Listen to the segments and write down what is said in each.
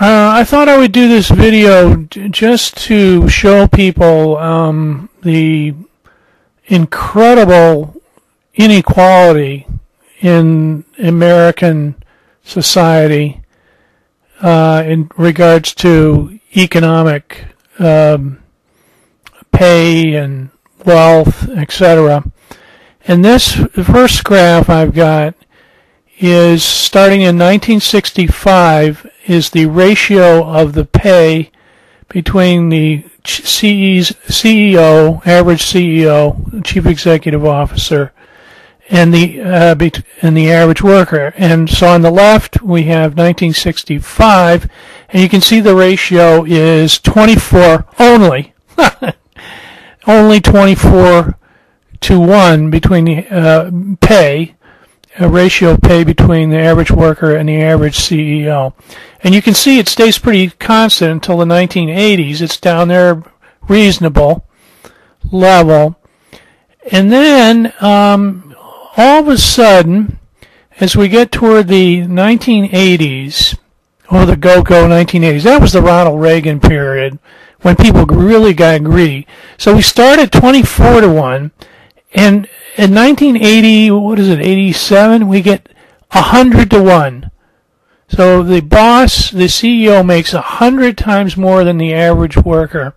I thought I would do this video just to show people the incredible inequality in American society in regards to economic pay and wealth, etc. And this first graph I've got is starting in 1965 is the ratio of the pay between the CEO, average CEO, chief executive officer, and the average worker. And so on the left we have 1965, and you can see the ratio is 24 only, only 24 to 1 between the pay. A ratio of pay between the average worker and the average CEO. And you can see it stays pretty constant until the 1980s. It's down there, reasonable level. And then, all of a sudden, as we get toward the 1980s, or the go-go 1980s, that was the Ronald Reagan period when people really got greedy. So we start at 24 to 1, and in 1980, what is it, 87, we get 100 to 1. So the boss, the CEO, makes 100 times more than the average worker.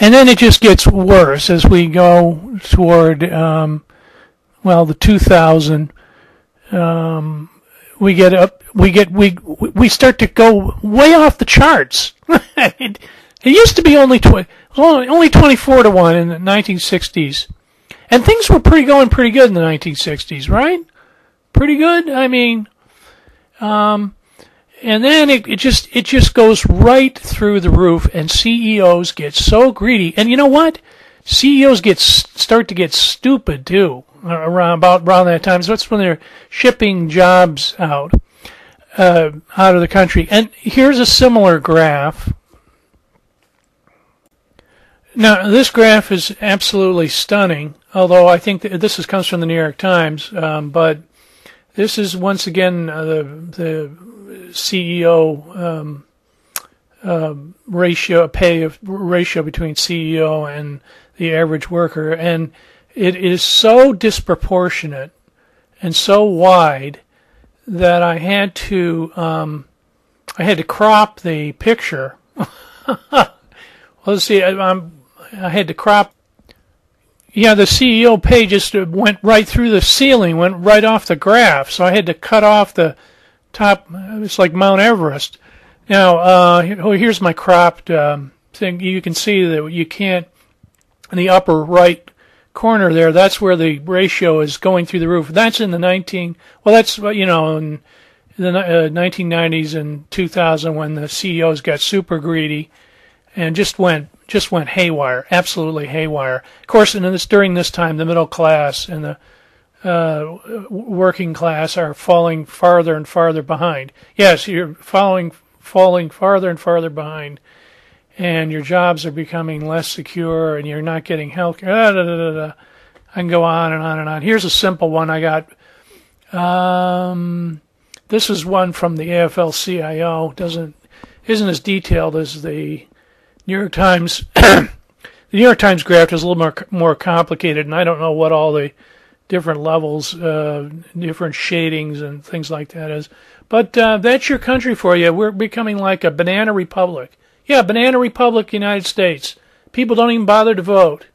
And then it just gets worse as we go toward, the 2000. We start to go way off the charts. It used to be only 24 to 1 in the 1960s. And things were going pretty good in the 1960s, right? Pretty good. I mean, and then it just goes right through the roof, and CEOs get so greedy. And you know what? CEOs start to get stupid too around that time. So that's when they're shipping jobs out of the country. And here's a similar graph. Now, this graph is absolutely stunning, although I think that this comes from the New York Times, but this is once again the CEO ratio between CEO and the average worker, and it is so disproportionate and so wide that I had to crop the picture. Let's see, I had to crop. Yeah, the CEO page just went right through the ceiling, went right off the graph. So I had to cut off the top. It's like Mount Everest. Now, here's my cropped thing. You can see that you can't, in the upper right corner there, that's where the ratio is going through the roof. That's in the in the 1990s and 2000 when the CEOs got super greedy and just went haywire, absolutely haywire. Of course, during this time, the middle class and the working class are falling farther and farther behind. Yes, you're falling farther and farther behind, and your jobs are becoming less secure, and you're not getting health care. I can go on and on and on. Here's a simple one I got. This is one from the AFL-CIO. Isn't as detailed as the New York Times. The New York Times graph is a little more complicated, and I don't know what all the different levels, different shadings and things like that is. But that's your country for you. We're becoming like a banana republic. Yeah, banana republic, United States. People don't even bother to vote,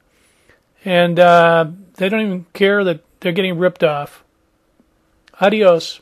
and they don't even care that they're getting ripped off. Adios.